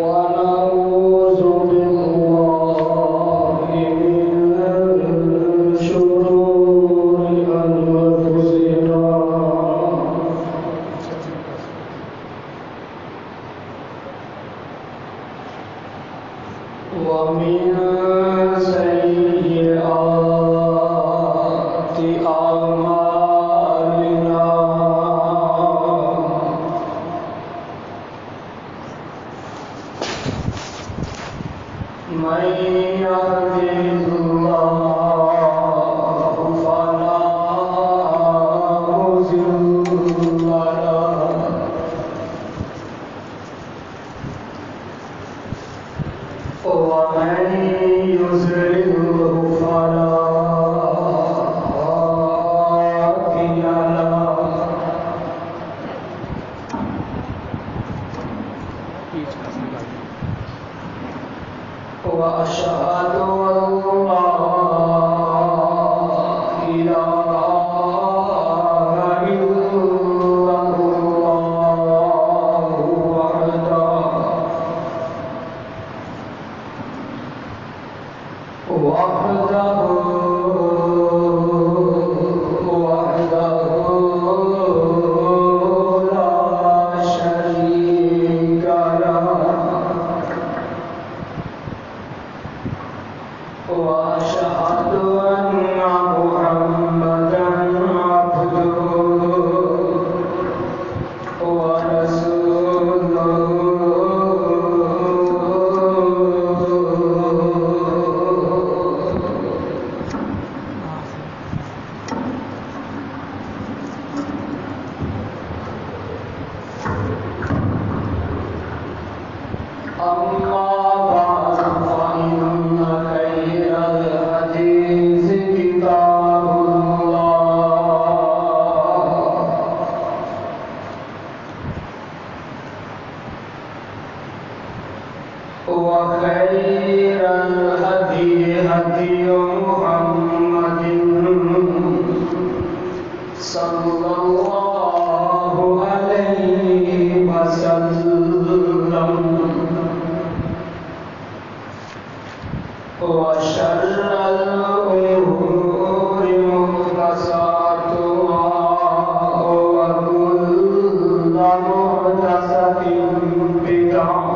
ونعوذ بالله من شرور أنفسنا ومن سيئات أعمالنا من يهده الله فلا مضل له ومن يضلله فلا هادي له وأشهد أن لا إله إلا الله وحده لا شريك له وأشهد أن محمدا عبده ورسوله أما بعد فإن خير الحديث كتاب الله وخير الهدي هدي محمد صلى الله عليه وسلم وشر الأمور محدثاتها وكل محدثة بدعة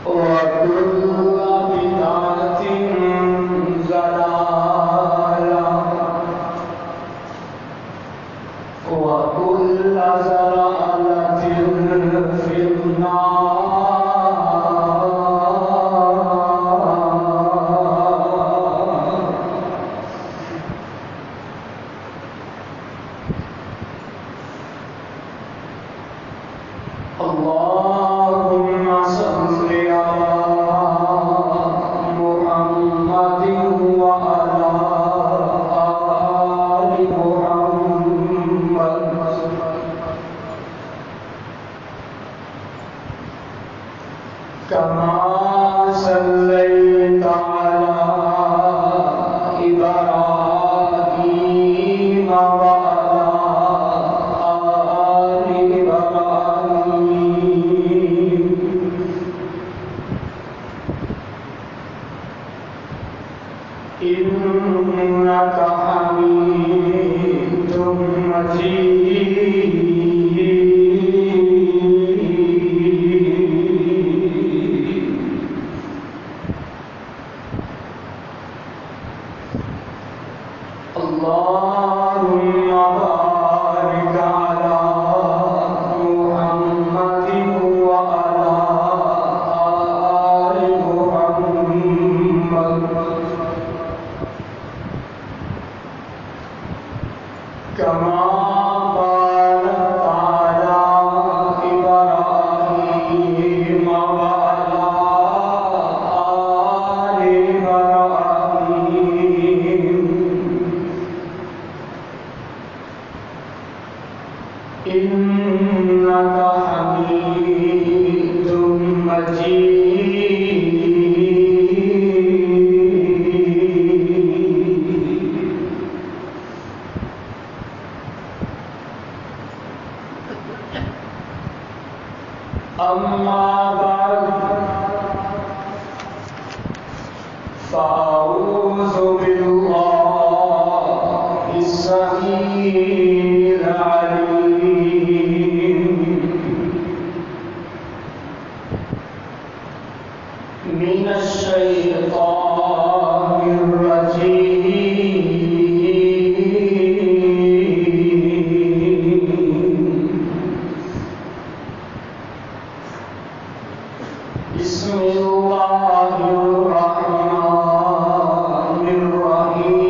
وكل بدعة ضلالة وكل ضلالة في النار. اللهم صل على محمد وعلى آل محمد كما صليت على إبراهيم وعلى آل إبراهيم إنك حميد مجيد. اللهم بارك على محمد وعلى آل محمد كما باركت على إبراهيم وعلى آل إبراهيم أعوذ بالله السميع العليم من الشيطان الرجيم. بسم الله الرحمن الرحيم.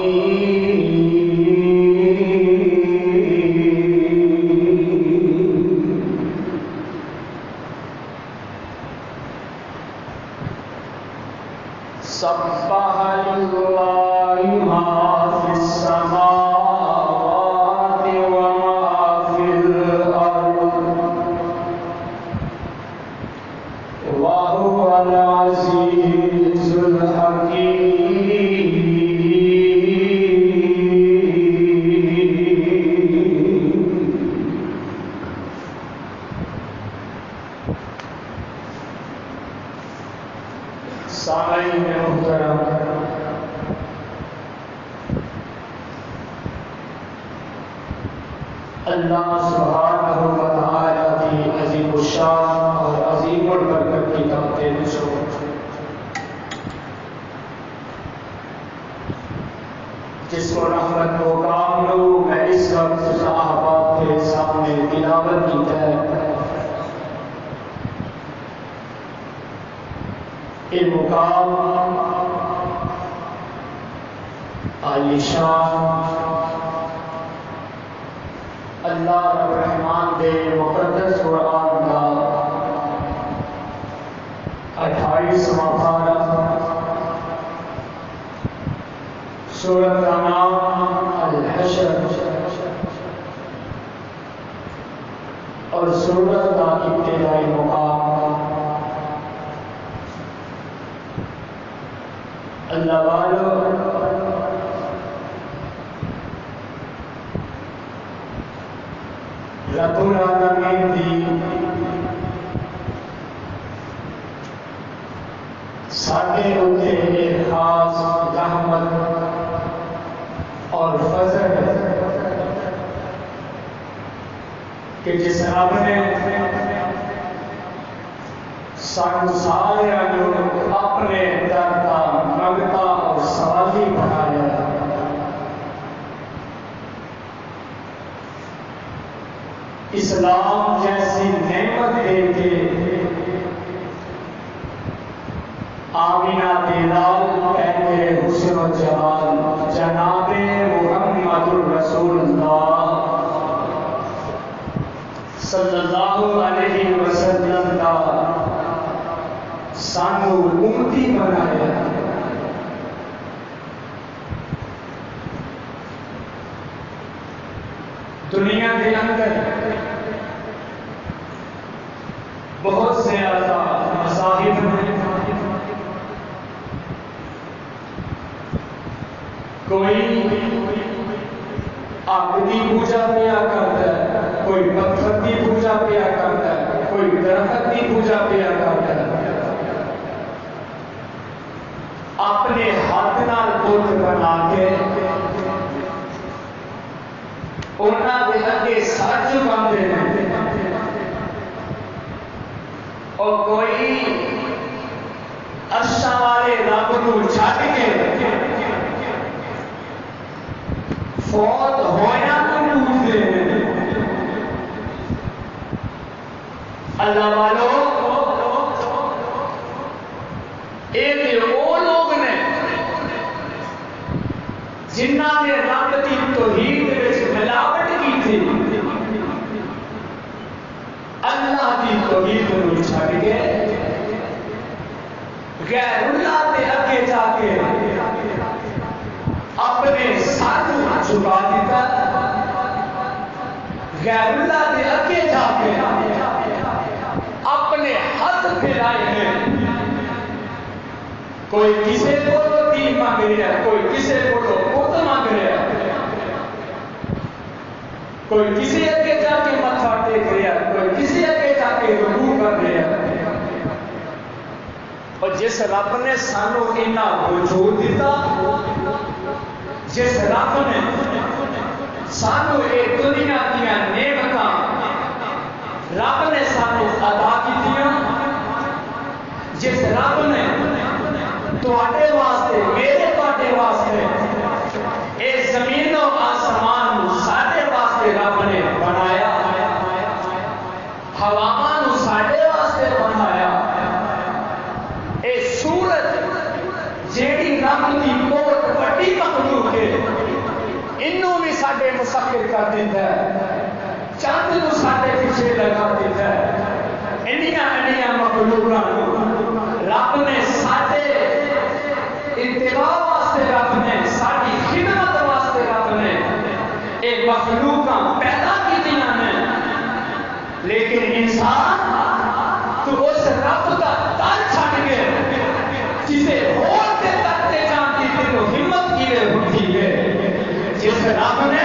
سبح لله ما في السماوات وما في الأرض وهو العزيز الحكيم. سامعین محترم، اللہ سبحانہ و تعالی کی عظیم الشان اور عظیم البرکت کی تعظیم سو جس کو رحمت و کاملو میں اس وقت صحابہ کے سامنے تلاوت کی ہے. یہ مقام عالیشان اللہ رب الرحمن دے مقدس قرآن کا 28واں پارہ، سورۃ کا نام الحشر اور سورۃ کا ابتدائی مقام. اللہ والو، رب العالمین دی ساڈے اوتے ایک خاص رحمت اور فضل ہے کہ جس رب نے سانو سارے اپنے دردا منگتا اور سوالی بنایا. اسلام جیسی نعمت دے کے آمینہ دلال کہتے حسن و جمال جناب محمد الرسول اللہ صلی اللہ علیہ وسلم کا سانو امتی بنایا. دنیا کے اندر بہت سے ایسا مذاہب ہیں، کوئی آگ کی پوجا پیا کرتا ہے، کوئی پتھر کی پوجا پیا کرتا ہے، کوئی درخت کی پوجا پیا کرتا ہے. اپنے ہاتھ نال بت بنا کے انہاں دے اگے سر جھکاندے ہیں، اور کوئی عرشاں والے رب نوں چھڈ کے فوت ہویا نوں پوجدے ہیں. اللہ والو، یہ وہ لوگ نے جنہاں نے رب کی توحید وچ ملاوٹ کی تھی. اللہ کی توحید نوں چھڈ کے غیر اللہ کے اگے جا کے اپنے سر جھکا دیتا. غیر اللہ کے اگے جا کے اپنے ہاتھ پھیلائے ہیں. کوئی کسی کو دین مانگ رہا ہے، کوئی کسی کو بت مانگ رہا ہے، کوئی کسی اگے جا کے ماتھا ٹیک رہا ہے، کوئی کسی اگے جا کے رکوع کر رہا ہے. اور جس رب نے سانو اتنا وجود دیتا، جس رب نے سانو یہ دنیا دیا نعمتاں رب نے سانو ادا کیتیاں، جس رب نے تواڈے واسطے میرے تواڈے واسطے اے زمین و آسمان ساڈے واسطے رب نے بنایا، ہواواں نو ساڈے واسطے بنایا، اے سورج جیڑی رب دی بہت وڈی مخلوق ہے انہوں بھی ساڈے مسخر کر دیتا ہے، چاند نو ساڈے پیچھے لگا دیتا ہے، انیاں مخلوقاں رب نے ساڈے اتباع واسطے رب نے ساری خدمت واسطے رب نے یہ مخلوقاں پیدا کیتیاں نے، لیکن انسان تو اس رب کا در چھڈ کے کسی اور کے در تے جان کی تینوں ہمت کیویں ہوندی ہے؟ جس رب نے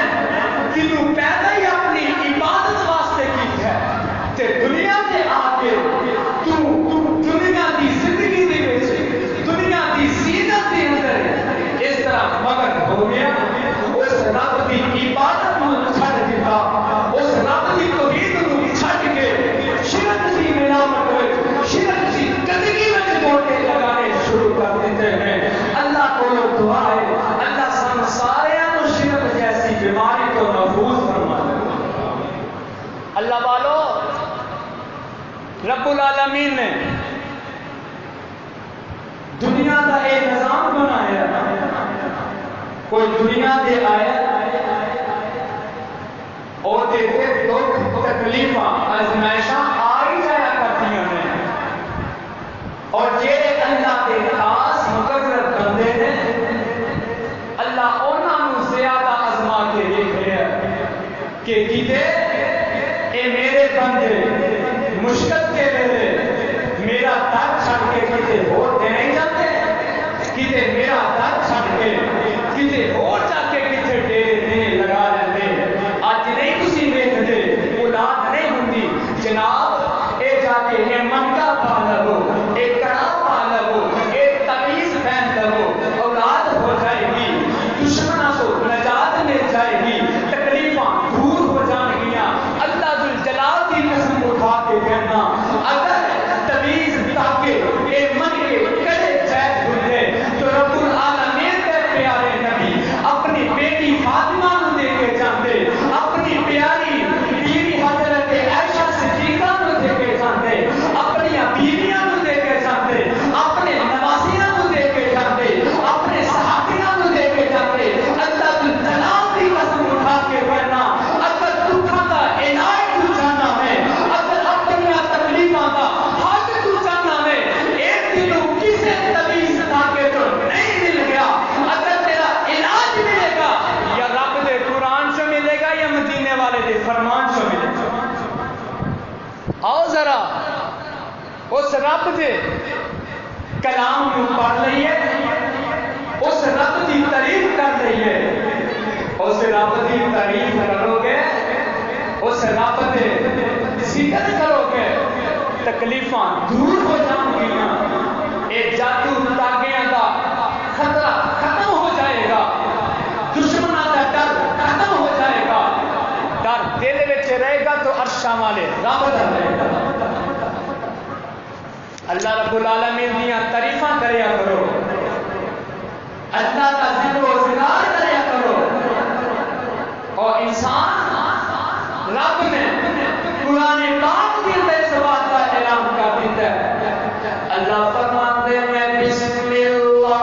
تینوں پیدا ہی اپنی عبادت واسطے کیتا ہے تے دنیا تے آ کے تو دنیا دی زندگی دے وچ دنیا دی زینت دے اندر اس طرح مگن ہو گیا، اس رب دی عبادت نو چھڈ دیتا، اس رب دی توحید نو چھڈ کے شرک دی ملامت وچ شرک دی گندگی وچ گوٹے لگانے شروع کر دیتے ہیں۔ اللہ کو دعا ہے اللہ سن سارے نو شرک جیسی بیماری کو محفوظ فرما دے۔ اللہ والو رب العالمین نے دنیا کا ایک نظام بنایا، کوئی دنیا دے آیا اور دیتے دکھ تکلیفاں آزمائشاں آ ہی جایا کرتی ہیں، اور جہے اللہ کے خاص مقرر بندے نے اللہ انہوں زیادہ آزما کے دیکھ رہا کہ کتے اے میرے بندے مشکل کے ویلے میرا در چھڈ کے کتے ہور تے نہیں جاتے، کتے میرا در چھڈ کے کتے ہور جا کے کتے ڈیرے لگا لیندے۔ اج نہیں تسی ویکھدے اولاد نہیں ہوندی، جناب اے جا کے اے منگا پا لو، اے کڑا پا لو، اے تمیز پہن لو، اولاد ہو جائے گی، دشمنوں کو نجات مل جائے گی، تکلیفاں دور ہو جان گیاں۔ اللہ ذوالجلال کی قسم اٹھا کے کہنا اگر تمیز تاکہ اے من کے کڑے جائز ہوئے تو رب العالمین کے پیارے نبی اپنی بیٹی فاطمہ نو دے کے جاندے، اپنی پیاری بیوی حضرت عائشہ صدیقہ نو دے کے جاندے، اپنی بیویاں نو دے کے جاندے، اپنے نواسیاں نو دے کے جاندے، اپنے صحابیاں نو دے کے جاندے۔ اللہ ذوالجلال کی قسم اٹھا کے کہنا اگر دکھاں دا علاج تو جانا ہے، اگر اپنی تکلیفاں دا حل تو جانا ہے، ایک دنوں کسے تمیز تاکہ تو نہیں مل گیا، اگر تیرا علاج ملے گا یا رب دے قرآن سے ملے گا یا مدینے والے دے فرمان سے ملے گا۔ آؤ ذرا اس رب دے کلام کو پڑھ لئیے، اس رب کی تعریف کر لئیے، اس رب کی تعریف کرو گے، اس رب دے ذکر کرو گے، تکلیفاں دور ہو جان گیاں، اے جادو تاگیاں دا خطرہ ختم ہو جائے گا، دشمنوں کا ڈر ختم ہو جائے گا، ڈر دل وچ رہے گا تو عرشاں والے رب دا رہے گا۔ اللہ رب العالمین دیاں تعریفاں کریا کرو، اللہ کا ذکر و اذکار کریا کرو، اور انسان رب نے قرآن پاک کے اندر اس بات کا اعلان کر دیتا ہے۔ اللہ فرماتے ہیں بسم اللہ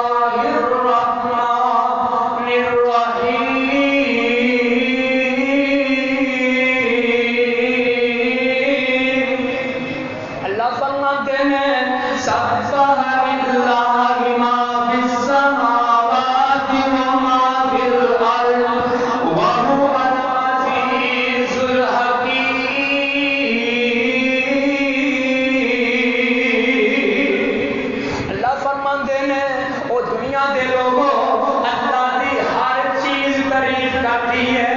الرحمن الرحیم، اللہ فرماتے ہیں سبح للہ ما فی السماوات وما فی الارض وهو العزیز الحکیم۔ اللہ فرماندے نے او دنیا دے لوگوں اللہ دی ہر چیز تعریف کرتی ہے،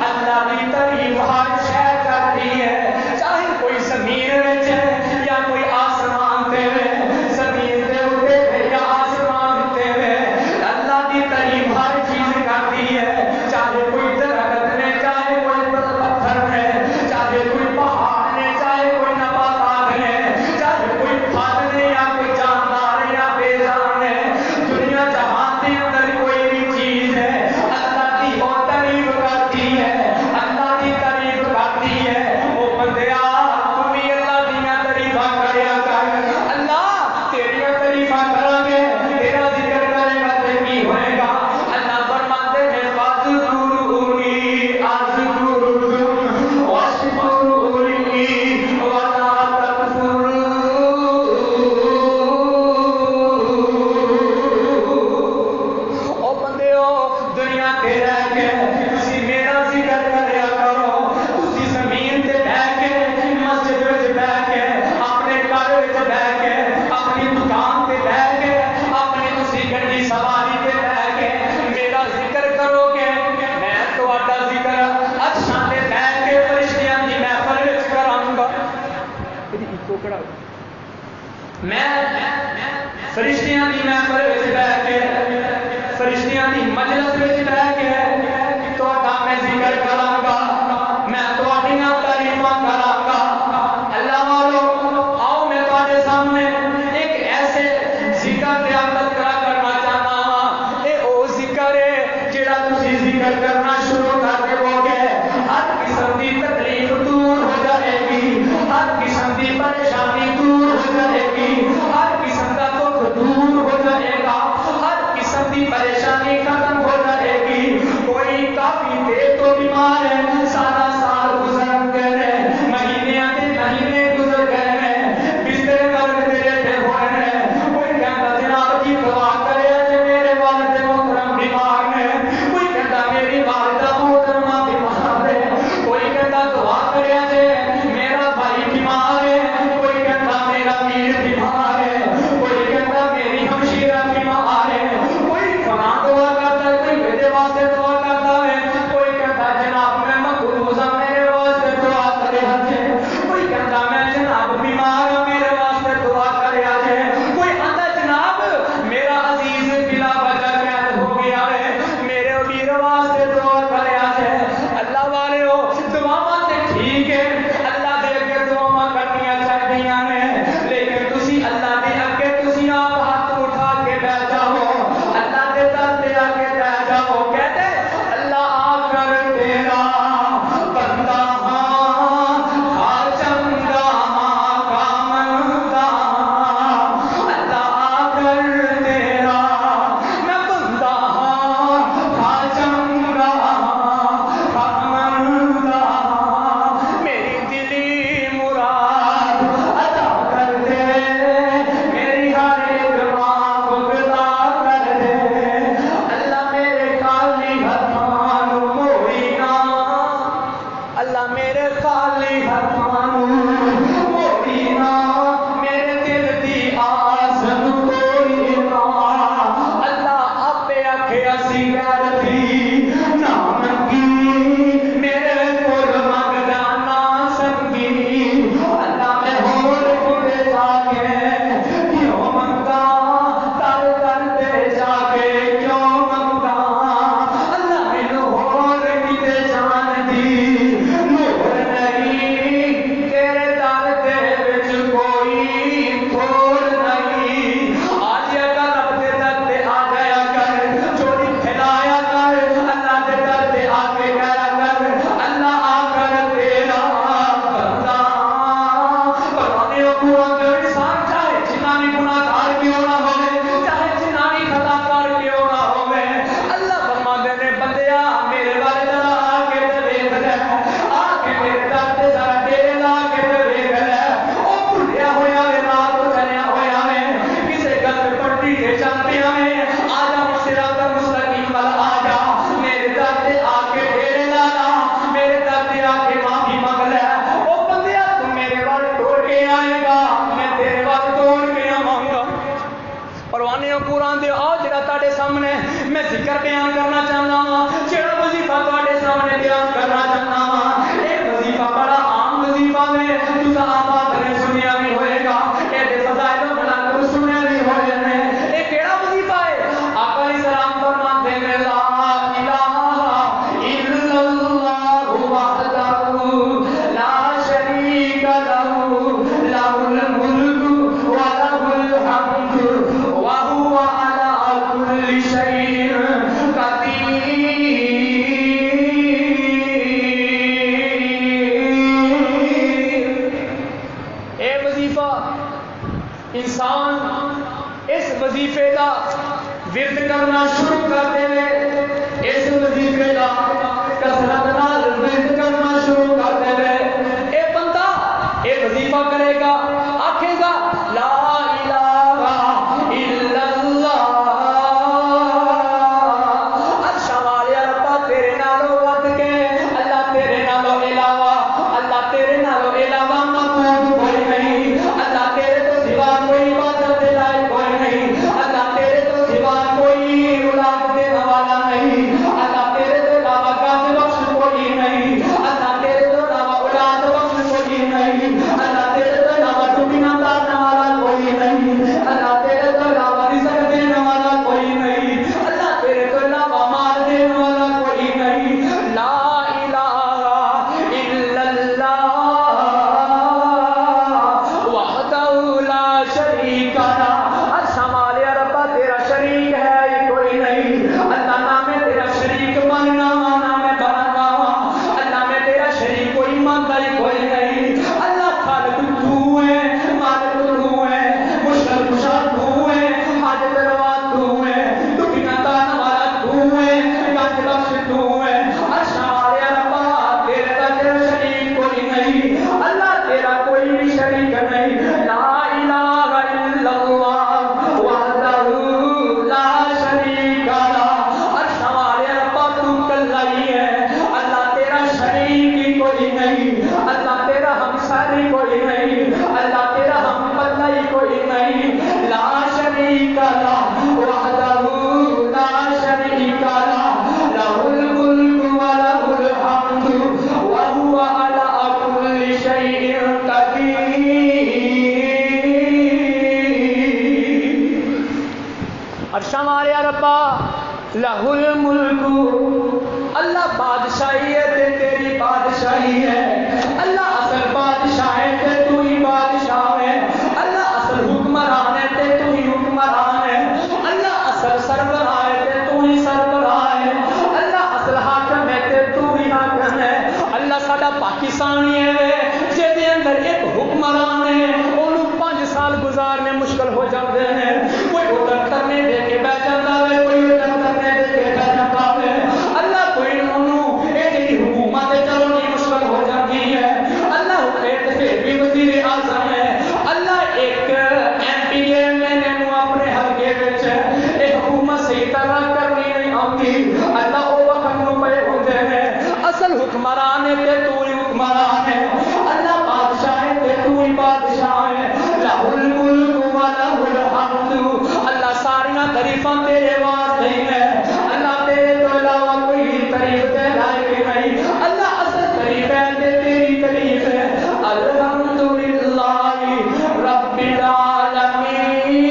اللہ دی تعریف ہر شے کرتی ہے، چاہے کوئی زمین وچ ہے یا کوئی آسمان تے ہے، زمین دے اوپر دنیا تے رہ کے تسی میرا ذکر کریا کرو تسی زمین تے بیٹھ کے مسجد وچ بیٹھ کے اپنے گھر وچ بیٹھ کے اپنی دکان تے بیٹھ کے اپنی تسی گڈی سواری تے بیٹھ کے میرا ذکر کرو گے میں تہاڈا ذکر اچھا تے بیٹھ کے فرشتیاں دی محفل وچ کراں گا میں فرشتیاں دی محفل وچ بیٹھ کے فرشتیاں دی مجلس وچ بیٹھ کے تہاڈا میں ذکر کراں گا میں تہاڈیاں تعریفاں کراں گا اللہ والو آؤ میں تہاڈے سامنے ایک ایسے ذکر تے عمل کرنا چاہتا ہاں اے او ذکر ہے جڑا تسی ذکر کرنا شروع کر دیو گے ہر قسم دی تکلیف دور ہو جائے گی ہر قسم دی پریشانی دور ہو جائے گی ہر قسم کا دکھ دور ہو جائے گا ہر قسم کی پریشانی ختم ہو جائے گی کوئی کافی دیر تو بیمار ہے سارا سال گزر گئے مہینے آتے مہینے گزر گئے بستر پر لیٹے ہوئے ہیں کوئی کہتا جناب جی دعا کرے جی میرے والد محترم بیمار ہیں کوئی کہتا میری والدہ محترمہ بیمار ہے کوئی کہتا دعا کرے جی میرا بھائی بیمار ہے کوئی کہتا میرا پیر بیمار ہے کوئی کہتا میری ہمشیرہ بیمار ہے کوئی فلاں دعا کرتا ہے کوئی میرے واسطے دعا کرتا ہے کوئی کہتا جناب میں مقروض ہوں میرے واسطے دعا کرے آجے کوئی کہتا میں جناب بیمار ہوں میرے واسطے دعا کرے آجے کوئی آتا جناب میرا عزیز بلا وجہ قید ہو گیا ہے میرے امیر واسطے دعا کرے آجے اللہ والے ہو دعاواں تے ٹھیک ہے اللہ دے اگے دعاواں کرنیاں چاہیے نے لیکن تسی اللہ دے اگے تسی آپ ہاتھ اٹھا کے بیٹھ جاؤ اللہ دے در تے آ کے بیٹھ جاؤ کہتے اللہ آ کر تیرا بندہ ہاں چنگا کامندہ اللہ آ کر تیرا میں بندہ ہاں چنگا کامندہ میری دلی مراد ادا کر دے میری ہر ایک ماں بگدا کر دے اللہ میرے خالی ہاتھاں موئی نہ اللہ میرے خالی ہاتھاں موئی نہ میرے دل دی آس کوئی نہ اللہ آپے آکھے اسی غیر دی نہ منگی میرے کول منگدا نہ سنگی اللہ میں ہور کتے جا کے کیوں منگا تر تر تے جا کے کیوں منگا اللہ مینوں ہور کتے جان دی نور نہیں تیرے در دے وچ کوئی تھوڑ نہیں آ جایا کر رب دے در تے آ جایا کر چوری پھیلایا کر اللہ دے در تے آ کے گیا کر اللہ آ کر تیرا بندہ پرانے پورا جو انسان چاہے جنانی گناہگار کیوں نہ ہوئے چاہے جنانی خطاکار کیوں نہ ہوئے اللہ فرماندے نے بندیا میرے والے ذرا آ کے تے ویکھ لے آ کے میرے در تے ذرا ڈیرے لا کے تے ویکھ لے او بھولیا ہویا وے رات تو چلیا ہویا وے کسے گل تے پڑتی تے چلدیاں وے آ جا صراط المستقیم ول آ جا میرے در تے آ کے ڈیرے لا لا میرے در تے آ کے معافی منگ لے او بندیا تو میرے وال ٹوڑ کے آئے گا میں تیرے وال توڑ کے آواں گا پروانے قرآن دے آؤ جڑا تہاڈے سامنے میں ذکر بیان کرنا چاہتا ہاں جڑا وظیفہ تہاڈے سامنے بیان کرنا چاہتا ہاں یہ وظیفہ بڑا عام وظیفہ ہے تساں آباد نے سنیا بھی ہوئے گا یہ فضائل و مناقب سنیا بھی ہوئے ہیں یہ کیڑا وظیفہ ہے آقا علیہ السلام فرماتے ہیں لا الہ الا اللہ وحدہ لا شریک لہ لہ الملک ولہ الحمد وهو على كل شيء قدیر اے وظیفہ انسان اس وظیفے کا ورد کرنا شروع کر دے اس وظیفے کا کثرت نال ورد کرنا شروع کر دے اے بندہ اے وظیفہ کرے گا آکھے گا لا الہ الا اللہ لہ الملک اللہ بادشاہی ہے تے تیری بادشاہی ہے اللہ اصل بادشاہ ہے تے تو ہی بادشاہ ہے اللہ اصل حکمران ہے تے تو ہی حکمران ہے اللہ اصل سربراہ ہے تے تو ہی سربراہ ہے اللہ اصل حاکم ہے تے تو ہی حاکم ہے اللہ ساڈا پاکستانی ہے جے دے اندر ایک حکمران ہے انہوں 5 سال گزارنے مشکل ہو جاتے ہیں کوئی ادھر کرنے دے کے بیٹھ جاتا ہے کوئی ادھر کرنے دے کے بیٹھ جاتا ہے اللہ کوئی انہوں یہ جی حکومت چلو نہیں مشکل ہو جاتی ہے اللہ پھر بھی وزیر اعظم ہے اللہ ایک ایم پی اے میں نے اپنے حلقے ایک حکومت صحیح طرح کرنی نہیں آتی اللہ وہ وقت نو پے ہوتے ہیں اصل حکمران ہے تے تو ہی حکمران ہے اللہ بادشاہ ہے تے تو ہی بادشاہ ہے لہ الملک و لہ الحمد اللہ ساریاں تعریفاں تیرے واسطے ہیں اللہ تیرے تو علاوہ کوئی تعریف دے لائق نہیں اللہ اصل تعریف ہے تے تیری تعریف ہے الحمدللہ رب العالمین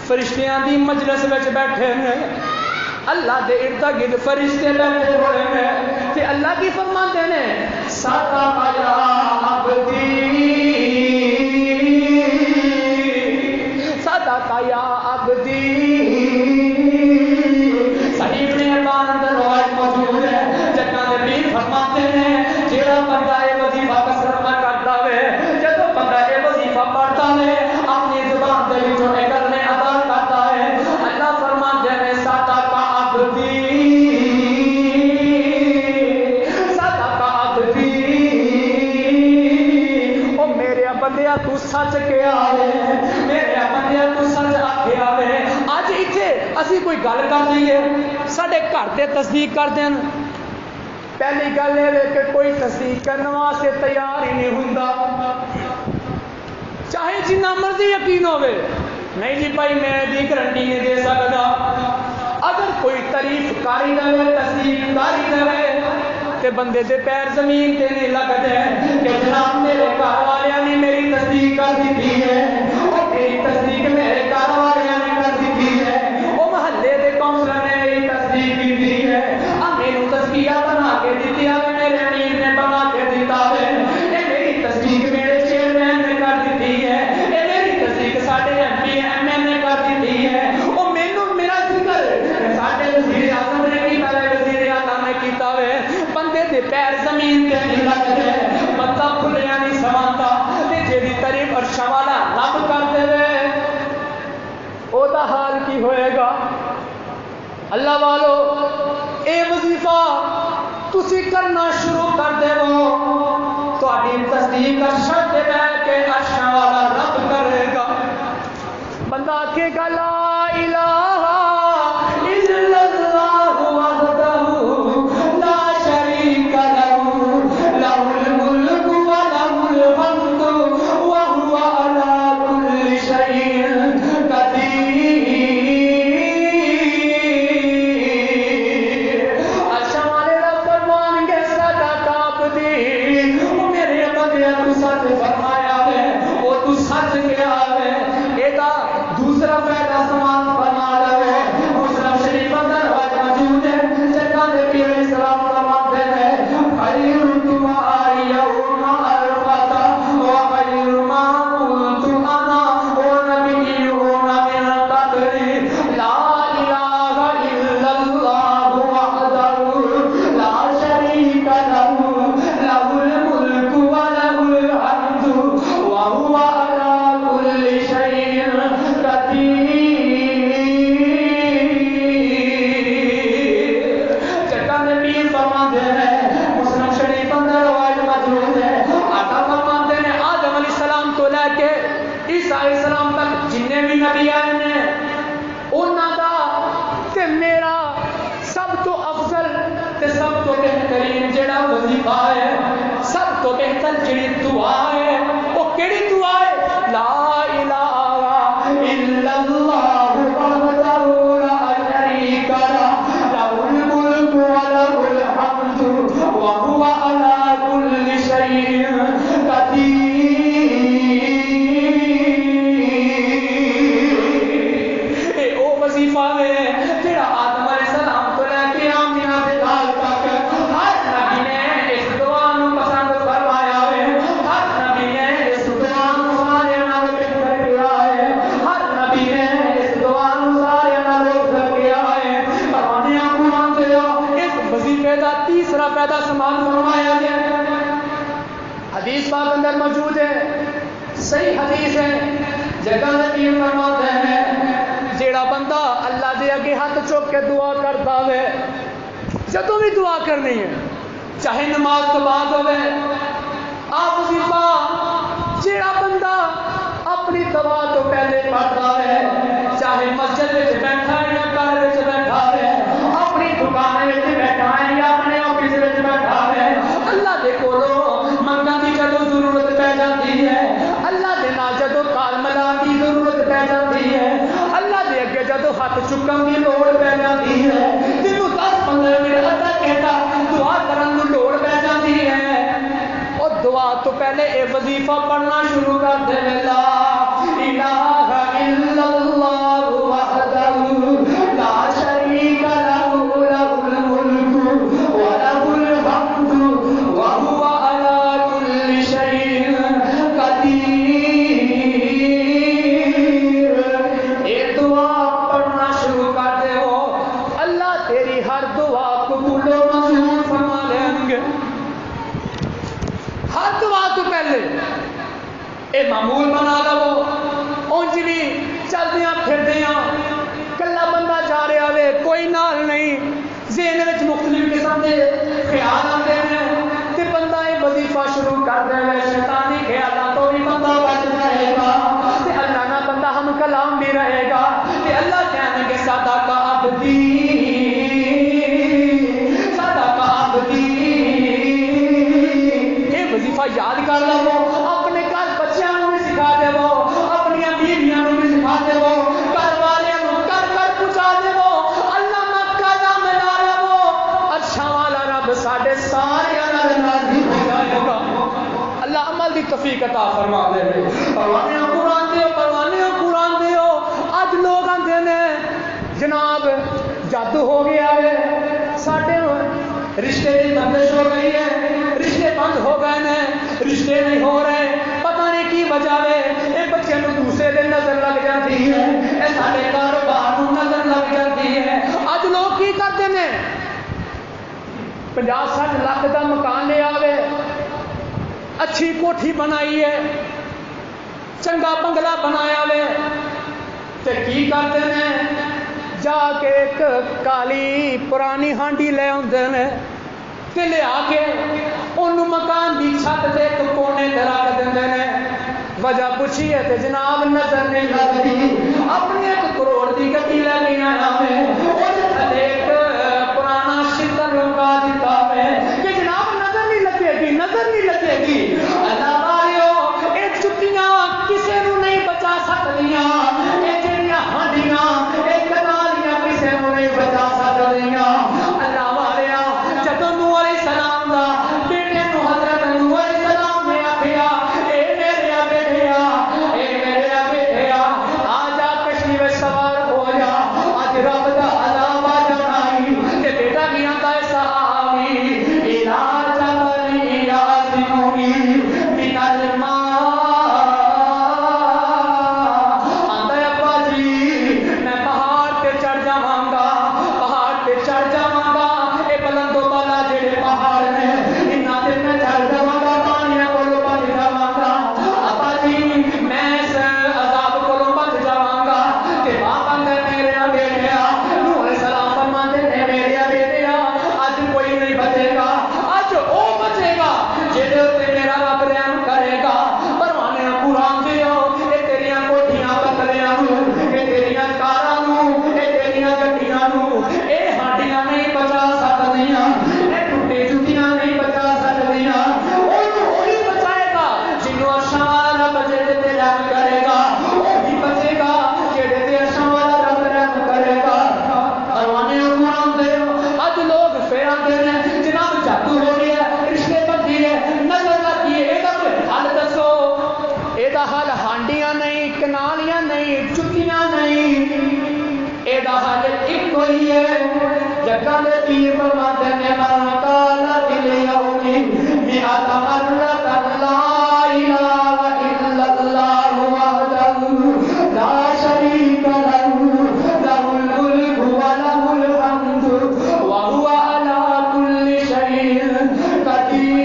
فرشتیاں دی مجلس وچ بیٹھے ہیں اللہ دے ارد گرد فرشتے بیٹھے ہوئے ہیں تے اللہ کی فرماتے ہیں صدق یا عبدی صدق یا عبدی صحیح ابن حبان اندر روایت موجود ہے جنہاں دے پیر فرماتے ہیں جیڑا بندہ اے وظیفہ کثرت نہ کرتا ہے جدوں بندہ اے وظیفہ پڑھتا ہے اپنی زبان دے وچوں اے کرنے ادا کرتا ہے اللہ فرماتے ہیں صدق عبدی صدق عبدی او میرے بندیا تو سچ کہیا ہے میرے بندیا تو سچ آکھیا ہے اج ایتھے اسی کوئی گل کر لئیے ساڈے گھر تے تصدیق کر دین پہلی گل یہ کہ کوئی تصدیق کرنے واسطے تیار ہی نہیں ہوندا چاہے جنہ مرضی یقین ہوئے نہیں جی بھائی میں دی گارنٹی نہیں دے سکتا اگر کوئی تعریف کاری دے تصدیق کاری دے تے بندے دے پیر زمین تے نہیں لگتے کہ جناب میرے گھر والوں نے میری تصدیق کر دی ہے اور میری تصدیق میرے گھر والوں نے کر دی ہے وہ محلے دے کونسلر نے میری تصدیق کی ہے میرے تصدیق بنا کے دیتی ہے میرے امیر نے بنا کے دیتا ہے یہ میری تصدیق میرے چیئرمین نے کر دیتی ہے یہ میری تصدیق ساڈے ایم پی ایم ایل نے کر دیتی ہے وہ مینوں میرا ذکر ساڈے وزیر اعظم نے کیتا ہے وزیر اعظم نے کیتا ہے بندے دے پیر زمین تے نہیں لگدے بندہ کھلیا نہیں سماندا تے جیڑی تعریف عرش والا رب کر دے او دا حال کی ہوئے گا اللہ والو اے وظیفہ تسی کرنا شروع کر دے وہ تہاڈی تصدیق عرش تے بیٹھ کے عرش والا رب کرے گا بندہ آکھے گا لا الہ الا اللہ وحدہ لا شریک لہ لہ الملک و لہ الحمد وہو علی کل شیء قدیر وظیفہ ہے سب تو بہتر جڑی دعا ہے وہ کیڑی دعا ہے لا الہ الا اللہ وحدہ لا شریک لہ لہ الملک ولہ الحمد وهو على كل شيء قدیر اے او وظیفہ ہے جڑا آدم علیہ السلام تو لے کے آمینہ دے لال تک ہر نبی نے اس دعا نو پسند فرمایا ہے ہر نبی نے اس دعا نو سارے نال مل کر کیا ہے ہر نبی نے اس دعا نو سارے نال مل کر کیا ہے پرانے قرآن دے اس وظیفے دا تیسرا پیدا سامان فرمایا گیا حدیث پاک اندر موجود ہے صحیح حدیث ہے جگہ نبی فرماتے ہیں جیڑا بندہ اللہ دے اگے ہاتھ چوک کے دعا کرتا ہے جدوں بھی دعا کرنی ہے چاہے نماز تو بعد ہوئے آپ وظیفہ جیڑا بندہ اپنی دعا تو پہلے پڑھتا ہے چاہے مسجد میں بیٹھا ہے یا گھر میں بیٹھا ہے اپنی دکان میں بیٹھا ہے یا اپنے آفس میں بیٹھا ہے اللہ دے کولو منگا دی جدوں ضرورت پہ جاتی ہے اللہ دے نال جدوں کال ملان دی ضرورت پہ جاتی ہے اللہ دے اگے جدوں ہاتھ چکن دی لوڑ پہ جاتی ہے جنوں 10-15 منٹ ادھا گھنٹہ دعا کرن دی لوڑ پہ جاتی ہے اور دعا تو پہلے اے وظیفہ پڑھنا شروع کر دے لا الہ الا اللہ وحدہ لا شریک لہ لہ الملک ولہ الحمد وهو على كل شيء قدیر اے دعا پڑھنا شروع کر دے ہو اللہ تیری ہر دعا قبول و منظور فرما لیں گے ہر دعا تو پہلے اے معمول بنا لو اونج بھی چلدیاں پھردیاں کلا بندہ جا رہا ہے کوئی نال نہیں ذہن وچ مختلف قسم دے خیال آتے ہیں تے بندہ یہ وظیفہ شروع کر دے شیطانی خیالات تو بھی بندہ بچ جائے گا تے اللہ نہ بندہ ہم کلام بھی رہے گا تے اللہ کہنے گے صدق عبدی صدق عبدی یہ وظیفہ یاد کر لو اپنے گھر بچیاں نوں بھی سکھا دے وہ اپنی بیویاں نوں بھی سکھا دے وہ گھر والیاں نوں کر پہنچا دے وہ اللہ مکہ دا ملا لے وہ عرشاں والا رب ساڈے سارے نال راضی ہو جائے گا اللہ عمل دی توفیق عطا فرما دے پروانے قرآن دیو اج لوگ آندے نے جناب جادو ہو گیا ہے ساڈے رشتے دی بندش ہو گئی ہے رشتے بند ہو گئے نے رشتے نہیں ہو رہے پتہ نہیں کی وجہ ہے یہ بچے نوں دوسرے دن نظر لگ جاتی ہے یہ سارے کاروبار نوں نظر لگ جاتی ہے اج لوگ کی کرتے ہیں 50-60 لاکھ کا مکان لے آوے اچھی کوٹھی بنائی ہے چنگا بنگلہ بنایا وے تے کی کرتے ہیں جا کے ایک کالی پرانی ہانڈی لے آتے ہیں تے لے آ کے انہوں مکان کی چھت تے ایک کونے تے رکھ دے ہیں وجہ پوچھی ہے تے جناب نظر نہیں لگتی اپنی 1 کروڑ کی گڈی لے کے آیا میں ایک پرانا شتر لگا دیتا ہے کہ جناب نظر نہیں لگے گی اللہ والو یہ چٹیاں کسی نو نہیں بچا سکتیاں یہ جڑیاں ہانڈیاں یہ کنالیاں کسی نو نہیں بچا سکتیاں اللہ والیا جدوں نوح علیہ السلام دا بیٹے نو حضرت نوح علیہ السلام نے آکھیا اے میرے بیٹیا آ جا کشتی وچ سوار ہو جا اج رب دا جگہ دے پیر فرماتے ہیں من قال الیوم مئات مرۃ لا الہ الا اللہ وحدہ لا شریک لہ لہ الملک وله الحمد وهو على كل شيء قدیر۔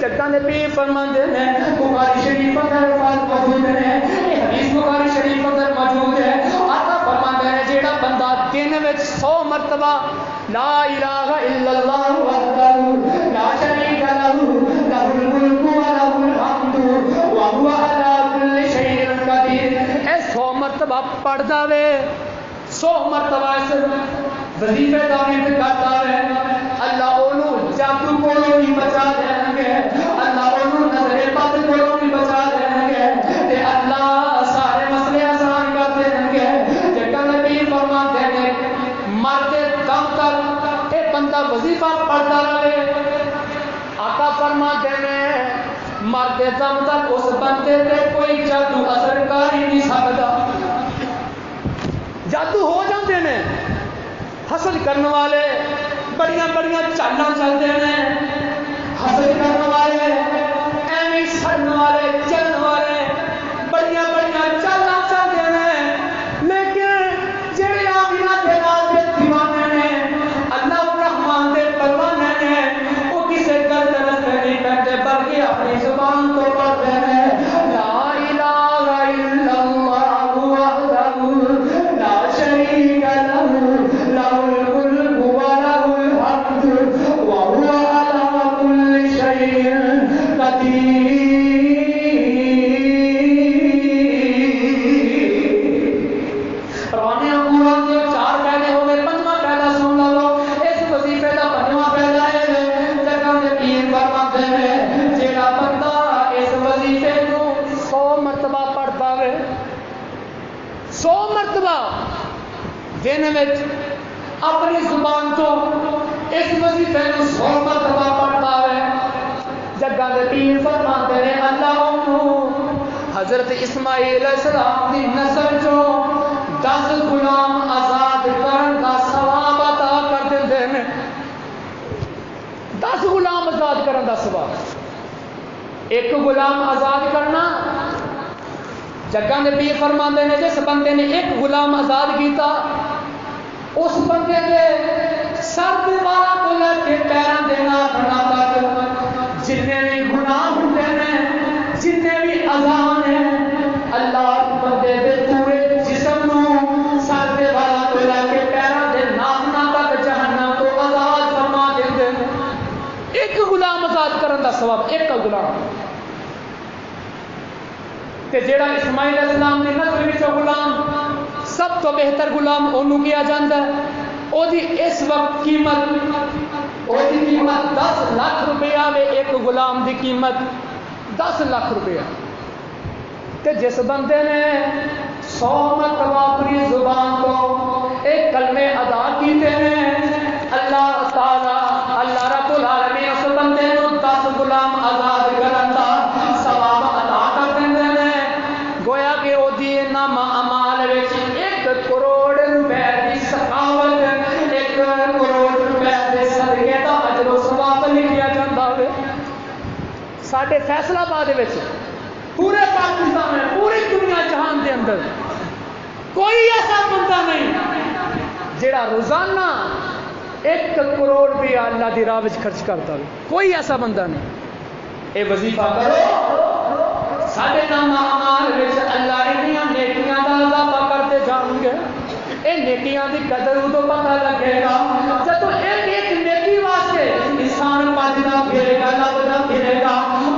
جگہ دے پیر فرماتے ہیں بخاری شریف اندر الفاظ موجود ہیں، یہ حدیث بخاری شریف اندر موجود ہے۔ آقا فرماتے ہیں جیڑا بندہ دن وچ 100 مرتبہ لا الہ الا اللہ وحدہ لا شریک لہ لہ الملک ولہ الحمد وہو علی کل شیء قدیر، اے 100 مرتبہ پڑھدا وے، 100 مرتبہ اس وظیفے دا ورد کرتا ہے، اللہ اونوں جادو کولوں بھی بچا دیں گے، اللہ اونوں نظر بد کولوں بھی بچا دیں گے، تے اللہ سارے مسئلے آسان کر دیں گے۔ جگہ نبی فرماتے ہیں مرتے دم تک اے بندہ وظیفہ پڑھتا رہے، آقا فرماتے ہیں مرتے دم تک اس بندے تے کوئی جادو اثر کر ہی نہیں سکتا۔ جادو ہو جاتے ہیں، حسد کرنے والے بڑیاں بڑیاں چالاں چلتے ہیں، حسد کرنے والے ایویں سڑن والے چلن والے بڑیاں بڑیاں چالاں چلتے ہیں، لیکن جڑے آمینہ دے نال دے دیوانے نے اللہ الرحمن دے پروانے نے وہ کسے گل غلط نہیں کرتے بلکہ اپنی زبان تو پڑھتے ہیں لا الہ الا اللہ وحدہ لا شریک لہ لہ الملک ولہ الحمد وہو علی کل شیء قدیر۔ رونے انگوراں دے 4 پہلے ہو گئے، 5واں پہلا سن لو، اس وظیفے دا 5واں پہلا ہے۔ جگہ دے پیر فرماتے ہیں جیڑا بندہ اس وظیفے نو 100 مرتبہ پڑھتا ہے، 100 مرتبہ دن وچ اپنی زبان تو اس وظیفے نو 100 مرتبہ پڑھتا ہے، جگہ دے پیر فرماتے ہیں اللہ انہوں حضرت اسماعیل علیہ السلام دی نسل چوں 10 غلام آزاد کرن دا ثواب عطا کر دیندے نے۔ 10 غلام آزاد کرن دا ثواب، ایک غلام آزاد کرنا، جگہ دے پیر فرماتے ہیں جس بندے نے ایک غلام آزاد کیتا اس بندے دے سر دے والا تو لے کے پیراں دے ناخنا تک جتنے بھی گناہ ہوتے ہیں، جتنے بھی اذان ہیں، اللہ بندے دے پورے جسم نو سر دے والا تو لے کے پیراں دے ناخنا تک جہنم تو آزاد فرما دیندے ہیں۔ ایک غلام آزاد کرن دا ثواب، ایک غلام تے جیڑا اسماعیل علیہ السلام دی نسل وچوں غلام سب تو بہتر غلام انہوں کیا جاتا ہے، او دی اس وقت قیمت 10 لاکھ روپیہ ہے، ایک غلام دی قیمت 10 لاکھ روپیہ۔ تے جس بندے نے 100 مرتبہ اپنی زبان کو ایک کلمے ادا کیتے ہیں، اللہ تعالی اللہ رب العالمین اس بندے نو 10 غلام آزاد کرن دا ثواب عطا کر دیندے نے، گویا کہ او دی نام اعمال وچ 1 کروڑ روپے دی سخاوت، 1 کروڑ روپے دے صدقے دا اجر و ثواب لکھیا جاندا ہے۔ ساڈے فیصلہ آباد وچ پورے پاکستان میں پوری دنیا جہان دے اندر کوئی ایسا بندہ نہیں جڑا روزانہ 1 کروڑ روپیہ اللہ دی راہ وچ خرچ کرتا ہے، کوئی ایسا بندہ نہیں۔ اے وظیفہ کرو، ساڈے نام اعمال وچ اللہ انہاں نیکیاں دا اضافہ کرتے جان گے۔ اے نیکیاں دی قدر ادو پتہ لگے گا جدو ایک نیکی واسطے انسان بھجدا پھرے گا، لبدا پھرے گا،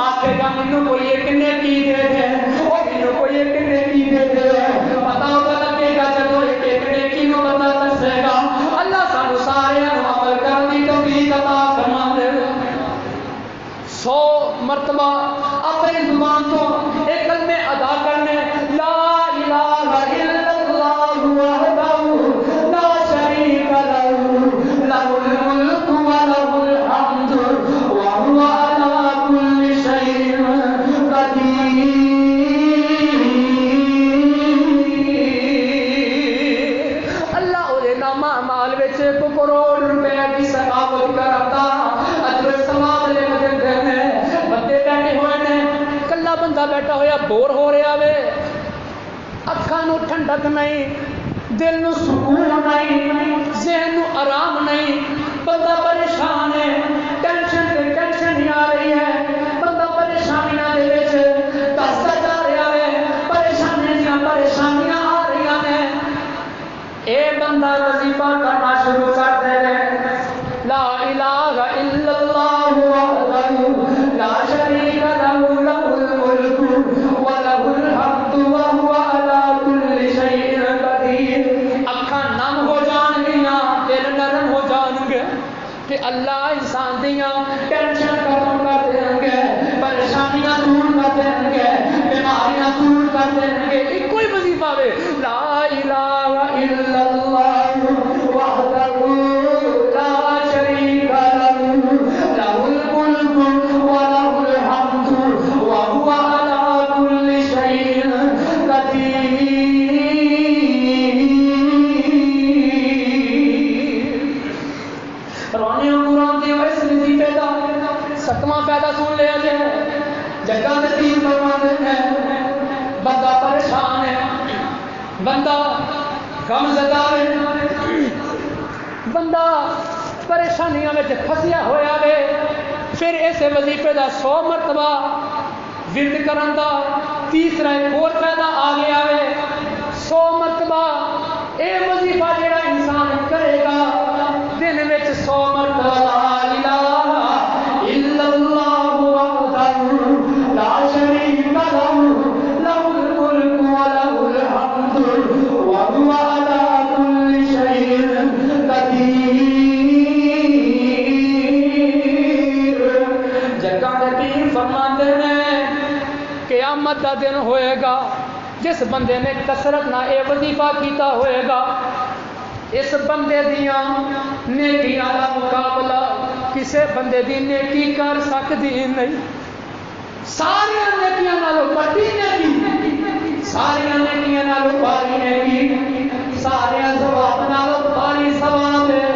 آکھے گا مینوں کوئی ایک نیکی دے دے، او مینوں کوئی ایک نیکی دے دے، پتہ ہوگا لگے گا جدو ایک نیکی نو بندہ دسے گا۔ اللہ سانو سارے عمل کرن دی توفیق عطا فرما دے۔ 100 مرتبہ اپنی زبان تو ایک کلمے ادا کرنے لا الہ الا اللہ وحدہ لا شریک لہ لہ الملک ولہ الحمد وہو علی کل شیء قدیر۔ نو ٹھنڈک نہیں، دل نو سکون نہیں، ذہن نو آرام نہیں، بندہ پریشان ہے، ٹینشن تے ٹینشن ہی آ رہی ہے، بندہ پریشانیاں دے وچ دستا جا رہا ہے، پریشانیاں آ رہی ہیں، اے بندہ وظیفہ کرنا شروع کر دے، لا الہ الا اللہ وحدہ لا شریک لہ لہ الملک ولہ الحمد وہو علی کل شیء قدیر۔ اکھاں نم ہو جان گیاں، دل نرم ہو جان گے کہ اللہ انسان دیاں ٹینشن ختم کر دیں گے، پریشانیاں دور کر دیں گے، بیماریاں دور کر دیں گے۔ ایک کوئی وظیفہ ہے، لا الہ الا اللہ وحدہ لا شریک لہ لہ الملک ولہ الحمد وہو علی کل شیء قدیر۔ رونے قرآن دے اس وظیفے دا ستواں فائدہ سن لیا جائے، جگہ نتیب فرماتے ہیں بندہ پریشان ہے، بندہ غم زدہ ہے، بندہ پریشانیاں میں پھسیا ہوا ہے، پھر اس وظیفے دا 100 مرتبہ ورد کرن دا تیسرا ایک اور فائدہ آ گیا ہے، 100 مرتبہ اے وظیفہ جڑا انسان کرے گا دن وچ 100 مرتبہ لا الہ الا اللہ وحدہ لا شریک لہ لہ الملک ولہ الحمد وہو علی کل شیء قدیر۔ جگہ نبی فرماتے ہیں قیامت کا دن ہوئے گا، جس بندے نے کثرت نہ اے وظیفہ کیتا ہوئے گا، اس بندے دیاں نیکیاں دا مقابلہ کسے بندے دی نیکی کر سکتی نہیں۔ ساری نیکیاں نالوں بڑی نیکی، ساری نیکیاں نالوں بڑی نیکی، سارے ثواب نالوں بڑی ثواب ہے،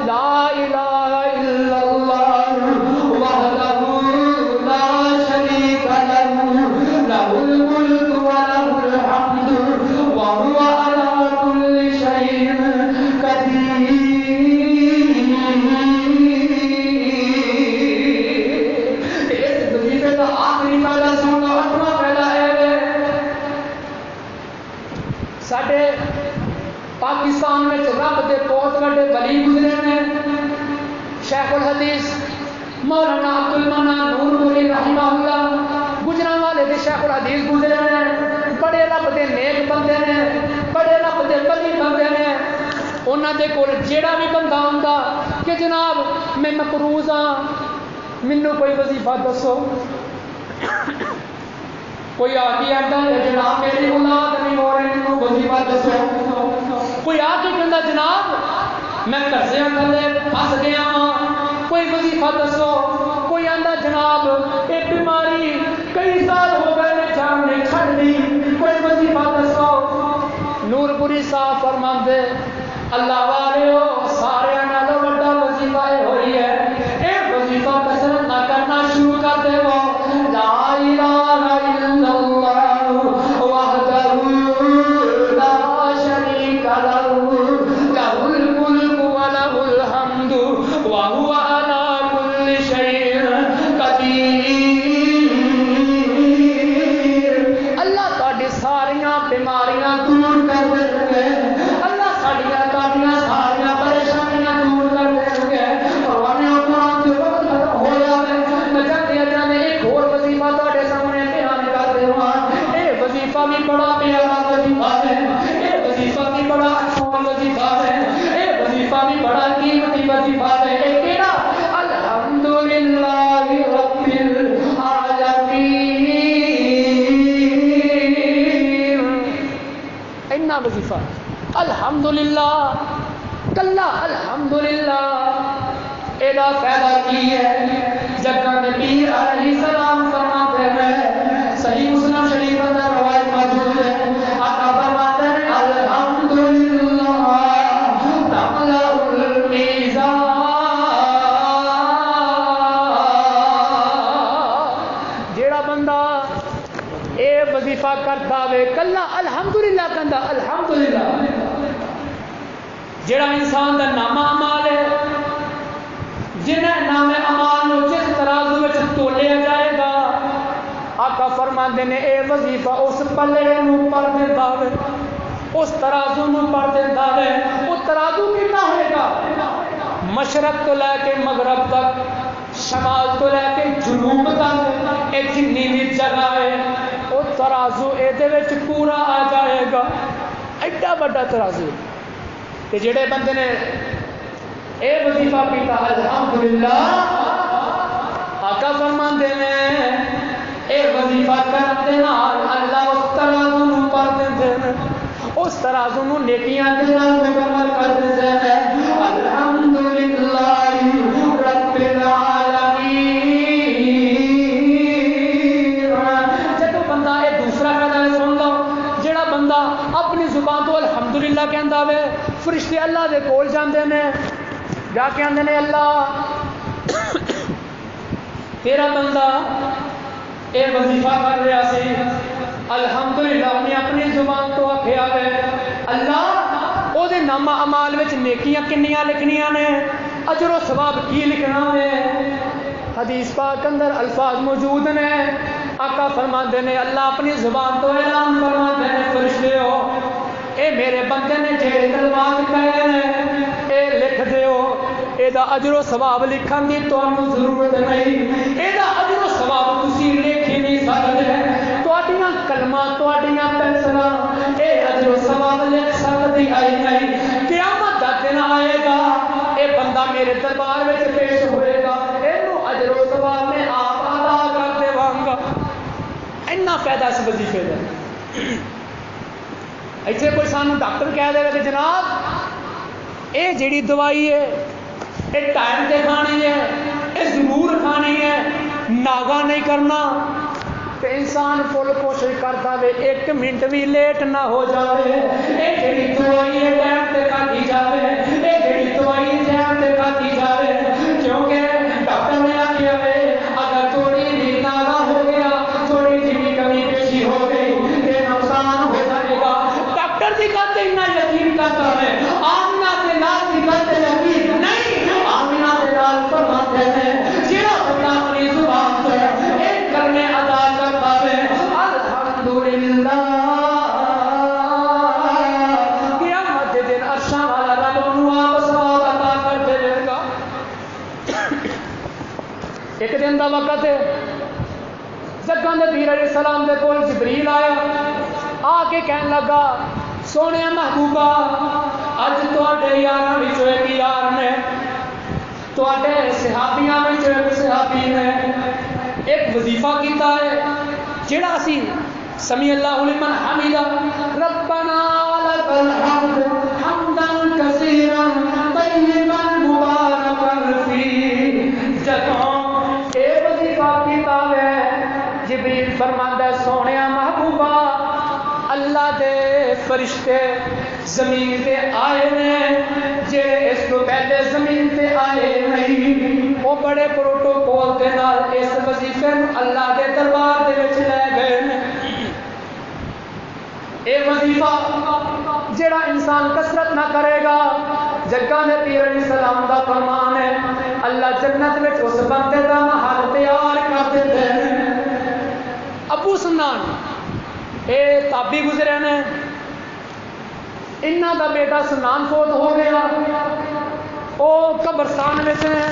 لا الہ الا اللہ وحدہ لا شریک لہ لہ الملک ولہ الحمد وہو علی کل شیء قدیر۔ اس وظیفے کا آخری فائدہ سن لو، 8واں فائدہ ہے، ساڈے پاکستان میں رب دے بہت بڑے ولی گزرے نے، شیخ الحدیث مولانا عبد المنان نور پوری رحمہ اللہ گجرانوالے دے شیخ الحدیث گزرے نے، بڑے رب دے نیک بندے نے، بڑے رب دے ولی بندے نے۔ انہاں دے کول جیڑا بھی بندہ آندا کہ جناب میں مقروض ہاں، مینوں کوئی وظیفہ دسو، کوئی آ کے آتا ہے جناب میری اولاد نہیں ہو رہی، مینوں وظیفہ دسو، کوئی آ کے کہندا جناب میں قرضے تھلے پھس گیا ہاں، کوئی وظیفہ دسو، کوئی آندا جناب یہ بیماری کئی سال ہو گئے نے جان نہیں چھڑ دی، کوئی وظیفہ دسو۔ نور پوری صاحب فرماندے اللہ والے ہو، سارے نالوں بڑا وظیفہ ہوئی ہے، اے وظیفہ کثرت نہ کرنا شروع کر دے، وہ لا الہ الا اللہ وحدہ لا شریک لہ لہ الملک ولہ الحمد وہو علی کل شیء قدیر۔ اللہ تہاڈی ساریاں بیماریاں دور کر دے گے، اللہ ساڈیاں تہاڈیاں ساریاں پریشانیاں دور کر دے گے۔ قرآن جو وقت ختم ہو جائے میں جاتے ایک اور وظیفہ تہاڈے سامنے بیان کر دیواں، اے وظیفہ بھی بڑا پیارا وظیفہ ہے، اے وظیفہ بھی بڑا اچھا وظیفہ ہے، اے وظیفہ بھی بڑا قیمتی وظیفہ ہے۔ اے کیڑا؟ الحمدللہ رب العالمین۔ اینا وظیفہ الحمدللہ، کلا الحمدللہ ایدا فائدہ کی ہے۔ جگہ نبی علیہ السلام فرماتے ہیں، صحیح مسلم شریف اندر روایت موجود ہے، آقا فرماتے ہیں الحمدللہ تملأ المیزان۔ جیڑا بندہ اے وظیفہ کرتا وے کلا الحمدللہ الحمدللہ کہندا الحمدللہ. جڑا انسان دا نامہ اعمال ہے جنہیں نام اعمال نو جس ترازو وچ تولیا جائے گا آقا فرماندے نے اے وظیفہ اس پلڑے نو پر دیندا وے اس ترازو نو پر دیندا وے. وہ ترازو کتنا ہوئے گا؟ مشرق تو لے کے مغرب تک شمال تو لے کے جنوب تک اے جنی بھی جگہ ہے وہ ترازو ایدے وچ پورا آ جائے گا. ایڈا بڑا ترازو کہ جڑے بندے نے اے وظیفہ کیتا الحمدللہ آقا فرماندے نے اے وظیفہ کرن دے نال اللہ اس ترازو نو پر دیندے نے اس ترازو نو نیکیاں دے نال مکمل کر دیندے نے. الحمدللہ رب العالمین. جدوں بندہ اے دوسرا کہندا ہے سن لو جڑا بندہ اپنی زبان تو الحمدللہ کہندا وے فرشتے اللہ دے کول جاندے نے جا کے آندے نے اللہ تیرا بندہ اے وظیفہ کر رہا سی الحمدللہ انہیں اپنی زبان تو آکھیا وے اللہ او دے نامہ اعمال وچ نیکیاں کنیاں لکھنیاں نے اجر و ثواب کی لکھنا وے. حدیث پاک اندر الفاظ موجود نے آقا فرماندے نے اللہ اپنی زبان تو اعلان فرماندے نے فرشتیو اے میرے بندے نے جڑے کلمات کہے نے اے لکھ دیو اے دا اجر و ثواب لکھن دی تانوں ضرورت نہیں اے دا اجر و ثواب تسی لکھ نہیں سکدے تواڈیاں کلمات تواڈیاں پنسلاں اے اجر و ثواب لکھ سکدی آئی نہیں. قیامت دا دن آئے گا اے بندہ میرے دربار وچ پیش ہوئے گا اینو اجر و ثواب میں آپ ادا کر دیواں گا. اینا فائدہ اس وظیفے دا. ایسے کوئی سانو ڈاکٹر کہہ دے کہ جناب اے جڑی دوائی ہے اے ٹائم تے کھانی ہے اے ضرور کھانی ہے ناغا نہیں کرنا کہ انسان فل کوشش کرتا وے ایک منٹ بھی لیٹ نہ ہو جائے. اے جڑی دوائی ہے ٹائم تے کھانی جاوے اے جڑی دوائی ٹائم تے کھانی جاوے کیونکہ ڈاکٹر نے آکھیا وے اگر تھوڑی بھی ناغا ہو گیا تھوڑی جی کمی پیشی ہو گئی تے نقصان ہو جائے گا. ڈاکٹر دی گل تے اتنا یقین کرتا ہے آمنہ دے نال دی گل تے یقین نہیں. آمنہ دے نال فرماتے ہیں جڑا بندہ اپنی زبان تو ایک کرنے ادا کرتا ہے الحمدللہ قیامت دے دن عرشاں والا رب انہوں آپ ثواب عطا کر دے گا. ایک دن دا وقت ہے زکاں دے پیر علیہ السلام دے کول جبریل آیا آ کے کہن لگا سونے محبوبہ اج تواڈے یاراں وچوں ایک یار نے تواڈے صحابیاں وچوں ایک صحابی نے ایک وظیفہ کیتا ہے جڑا اسی سمیع اللہ لمن حمدہ ربنا لک الحمد حمدا کثیرا طیبا مبارکا فیہ. جدوں اے وظیفہ کیتا ہے جبریل فرماندا ہے سونے محبوبہ اللہ دے فرشتے زمین تے آئے نے جے اس کو پہلے زمین تے آئے نہیں وہ بڑے پروٹوکول دے نال اس وظیفے نو اللہ دے دربار دے وچ لے گئے نے. اے وظیفہ جڑا انسان کثرت نہ کرے گا جگہ دے پیر علیہ السلام دا فرمان ہے اللہ جنت وچ اس بندے دا محل تیار کر دیندے ہیں. ابو سنان اے تابی گزرے نے انہاں دا بیٹا سنان فوت ہو گیا او قبرستان وچ ہیں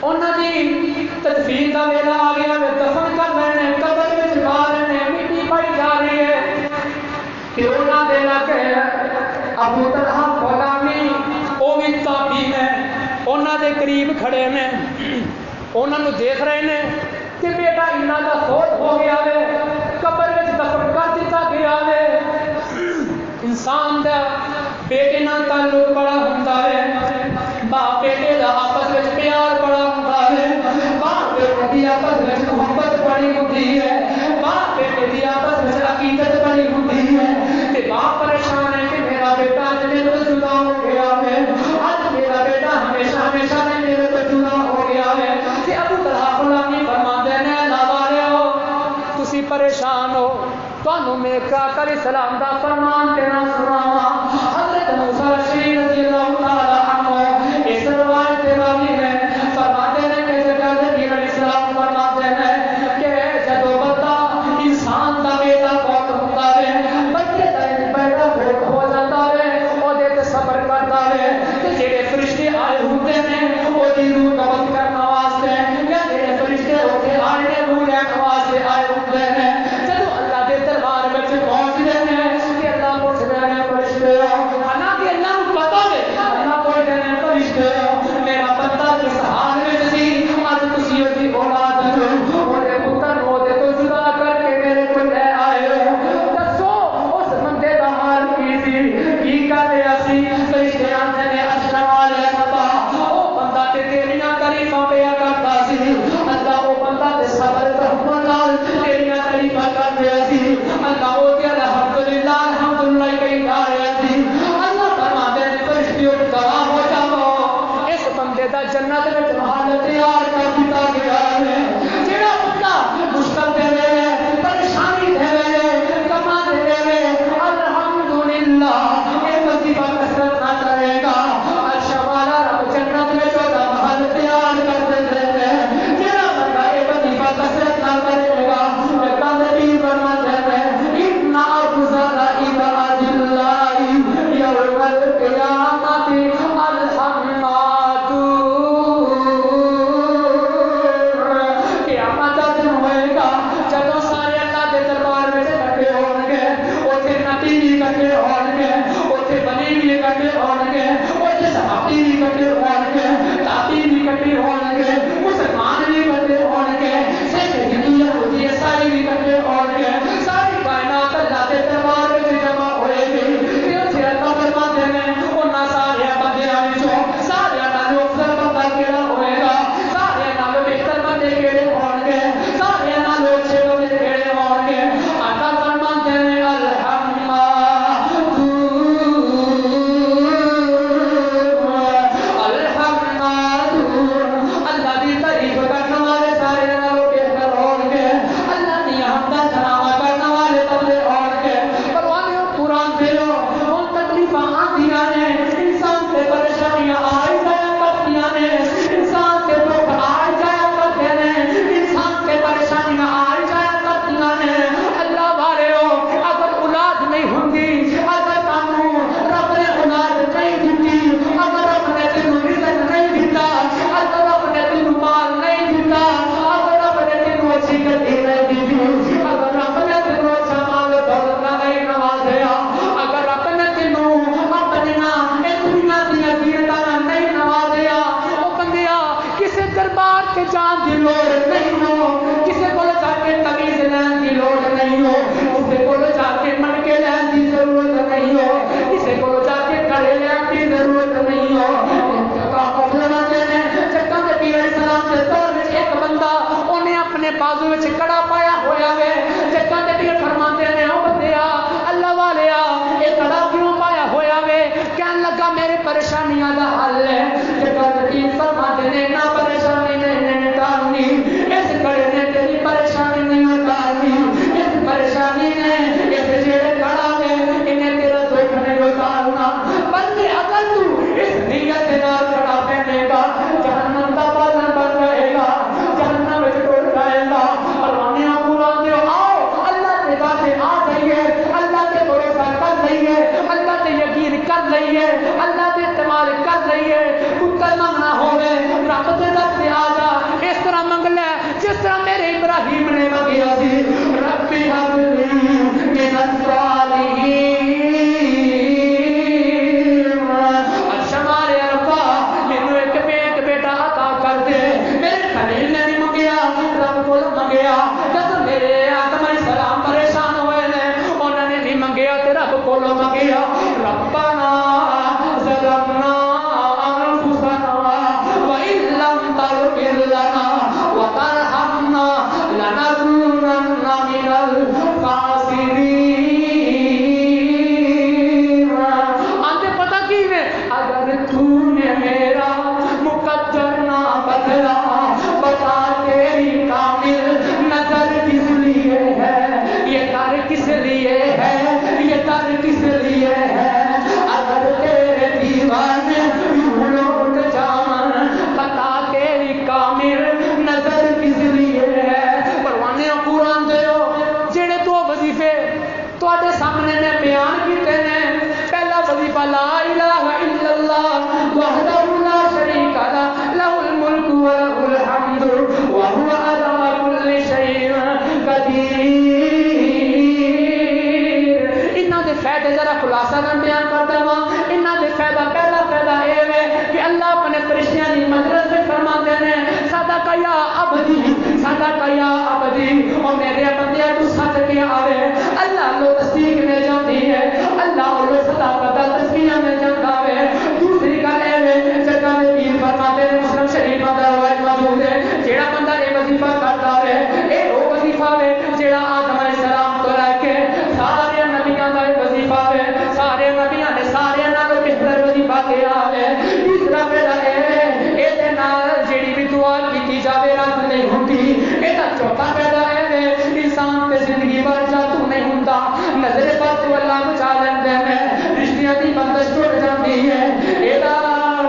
انہاں دی تدفین دا ویلا آ گیا دفن کر رہے ہیں قبر وچ پا رہے ہیں مٹی پائی جا رہی ہے کہ انہاں دے لگے ابو طلحہ غلامی او بھی تابی نے انہاں دے قریب کھڑے نے انہاں نو دیکھ رہے نے کہ بیٹا انہاں دا فوت ہو گیا ہے قبر وچ دفن کر دتا گیا ہے. انسان دا بیٹے نال تعلق بڑا ہوندا ہے باپ بیٹے دا آپس وچ پیار بڑا ہوندا ہے باپ بیٹے دی آپس وچ محبت بڑی ہوندی ہے باپ بیٹے دی آپس وچ عقیدت بڑی ہوندی ہے تے باپ پریشان ہے کہ میرا بیٹا میرے تو جدا ہو گیا ہے اج میرا بیٹا ہمیشہ ہمیشہ میرے تو جدا ہو گیا ہے. کہ ابو طلحہ غلامی فرماندے نے لا والو تسی پریشان ہو تانوں میرے آقا علیہ السلام دا فرمان تیرا سناوا حضرت موسیٰ شریف رضی اللہ تعالی عنہ اس روایت راوی ہے فرماتے ہیں کہ جب نبی علیہ السلام فرماتے ہیں کہ جب بندہ انسان دا بیٹا فوت ہوتا ہے بچے دا بیٹا فوت ہو جاتا ہے وہ دے صبر کرتا ہے تے جڑے فرشتے آئے ہوتے ہیں وہ دی روح قبض کرنا واسطے یا جڑے فرشتے ہوتے آئے نے روح لینے واسطے آئے ہوتے ہیں جب اللہ دے دربار میں پہنچتے ہیں کہ اللہ پوچھتے ہیں فرشتے حالانکہ اللہ کو پتا ہے اللہ پوچھتے ہیں فرشتے میرا بندہ کس حال میں سی اج تسی اس دی اولاد جو اودے پتر اودے تو جدا کر کے میرے کو لے آئے ہو دسو اس بندے دا حال کی سی کی کر رہا سی فرشتے آندے نے اسلام علیکم او بندہ تے تیریاں تعریفاں پیا کرتا سی اللہ او بندہ تے صبر رحمت نال تیریاں تعریفاں کر رہا سی اللہ او تے الحمدللہ الحمدللہ کہی جا رہا سی اللہ فرماتے ہیں فرشتے گواہ ہو جاؤ اس بندے دا جنت وچ محل تیار کر دتا گیا ہے جڑا بندہ مشکل دے ویلے پریشانی دے ویلے کما دے ویلے الحمدللہ اے وظیفہ کثرت نہ کرے گا اچھا والا رب جنت وچ دا محل تیار کر دے ہے جڑا بندہ اے وظیفہ کثرت نہ کرے گا اللہ نبی فرماتے ہیں ان افضل عباد اللہ یوم القیامت الحماد قیامت دا دن ہوئے گا جب سارے اللہ دے دربار میں اکٹھے ہون گے اوتھے نبی بھی اکٹھے ہون گے اوتھے ولی بھی اکٹھے ہون گے اوتھے صحابی بھی اکٹھے ہون گے تابعی بھی اکٹھے ہون گے مسلمان بھی اکٹھے ہون گے سکھ ہندو یہودی عیسائی بھی اکٹھے ہون گے ساری کائنات اللہ دے دربار میں جمع ہوئے گی کہ اوتھے اللہ فرماتے ہیں انہاں سارے بندیاں وچوں سارے نالوں افضل بندہ کیڑا ہوئے گا سارے نالوں بہتر بندے کیڑے ہون گے سارے نالوں اچھے بندے کیڑے ہون گے اللہ فرماتے ہیں الحمد اللہ دی تعریف کرنے والے سارے نالوں بہتر ہون گے اللہ دی حمد ثنا کرنے والے بندے ہون گے پروانیوں قرآن دے لو ان تکلیفاں آندیاں نے انسان تے پریشانیاں آئی جایا کرتیاں نے انسان تے دکھ آئی جایا کرتے نے انسان تے پریشانیاں آئی جایا کرتیاں نے اللہ والے ہو اگر اولاد نہیں ہوندی اگر تانوں رب نے اولاد نہیں دتی اگر رب نے تینوں رزق نہیں دتا اگر رب نے تینوں مال نہیں دتا اگر رب نے تینوں اچھی گڈی نہیں دتی اگر رب نے تینوں اچھا مال دولت نہیں نوازیا اگر رب نے تینوں اپنے نام اس دنیا دیا زینتاں نہیں نوازیا او بندیا کسے دربار تے جان دی لوڑ نہیں ہو کسے کول جا کے تمیز لین دی لوڑ نہیں ہو کسے کول جا کے من کے لین دی ضرورت نہیں ہو کسے کول جا کے کڑے لین دی ضرورت نہیں ہو جگہ کے پیر سلام کے دور میں ایک بندہ انہیں اپنے بازو میں کڑا پایا ہوا ہے جگہ کے پیر فرماتے ہیں او بندیا اللہ والیا یہ کڑا کیوں پایا ہوا ہے کہنے لگا میرے پریشانیاں دا حل ہے جگہ کے پیر فرماتے ہیں نہ پریشانی نہیں مٹانی اس کڑے نے تیری پریشانی نہیں مٹانی اس پریشانی نے اس جڑے کڑا ہے انہیں تیرا دکھ نہیں اتارنا بلکہ اگر تو اس نیت کے نال کڑا پہنے گا جہنم دا بازن بن جائے گا جہنم وچ ٹر جائے گا پروانیاں قرآن دے آؤ اللہ کے واسطے آ جائیے اللہ کے بھروسہ کر لئیے اللہ تے یقین کر لئیے اللہ تے اعتماد کر لئیے پتر منگنا ہوے رب دے در تے آ جا اس طرح منگ لے جس طرح میرے ابراہیم نے منگیا سی ربی حب لی من الصالحین بیٹا عطا کر دے میرے خلیل نے بھی منگیا رب کو منگیا جب میرے آدم علیہ السلام پریشان ہوئے نے انہوں نے بھی منگیا تے رب کو منگیا ربنا ظلمنا انفسنا وان لم تغفر لنا وترحمنا لنكونن من الخاسرین آتے پتہ کی ہے اگر تو نے میرا مقدر نہ بدلا بتا تیری کامل نظر کس لیے ہے یہ در کس لیے ہے یہ در خلاصہ کا بیان کرتا ہوں انہاں دے فائدہ پہلا فائدہ اے ہے کہ اللہ اپنے فرشتیاں دی مجلس میں فرماتے ہیں صدق یا عبدی صدق یا عبدی او میرے بندے تو سچ کیا آوے اللہ لو تصدیق میں جاتی ہے اللہ لو صداقت تسبیح میں جاتا ہے دوسری گل اے جگہ دے پیر فرماتے ہیں مسلم شریف میں روایت موجود ہے جیڑا بندہ اے وظیفہ کرتا ہے اے وہ وظیفہ ہے جیڑا آدم علیہ السلام تو لے کے سارے نبیاں دا وظیفہ ہے سارے نبیاں نے سارے نالوں بہتر وظیفہ کیا ہے تیسرا پہلا اے دے نال جیڑی بھی دعا کیتی جاوے رد نہیں ہوندی اے دا چوتھا پہلا اے انسان تے زندگی بھر جادو نہیں ہوندا نظر پر تو اللہ بچا لیندے نے رشتیاں دی بندش ٹوٹ جاندی ہے اے دا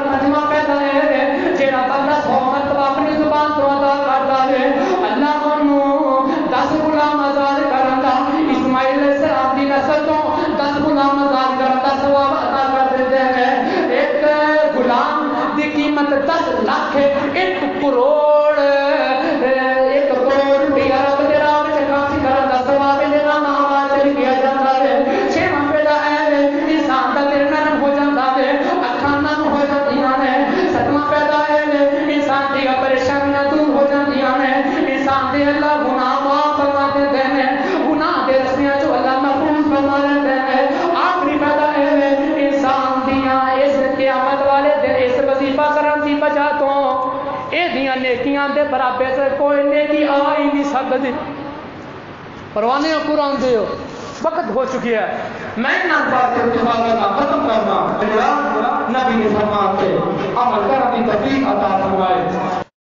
پنجواں پہلا اے جیڑا بندہ 100 مرتبہ اپنی زبان تو ادا کردا ہے اللہ اونوں 10 غلام آزاد کرندا اسماعیل علیہ السلام دی نسل تو 10 غلام آزاد کرن دا ثواب عطا کر دیندے ہیں ایک غلام دی قیمت 10 لاکھ 1 کروڑ روپیہ رب دے راہ وچ خرچ کرن دا ثواب دے نام آواز چل کیا جاندا ہے چھواں پہلا اے انسان دا دل نرم ہو جاندا ہے اکھاں نرم ہو جاندیاں نے ستواں پہلا اے انسان دی پریشانیاں دور ہو جاندیاں نے انسان دے اللہ گناہ معاف فرما دیندے نے گناہ دے رستیاں چوں اللہ محفوظ فرما لیندے نے آخری پہلا اے انسان دیاں اس قیامت والے دن اس وظیفہ کرن دی وجہ تو اے دیاں نیکیاں دے برابر سے کوئی نیکی آ ہی نہیں سکدی پروانے قرآن دے وقت ہو چکی ہے میں نہ بات ختم کرنا نبی نے فرمایا کہ عمل کرنے کی توفیق عطا فرمائے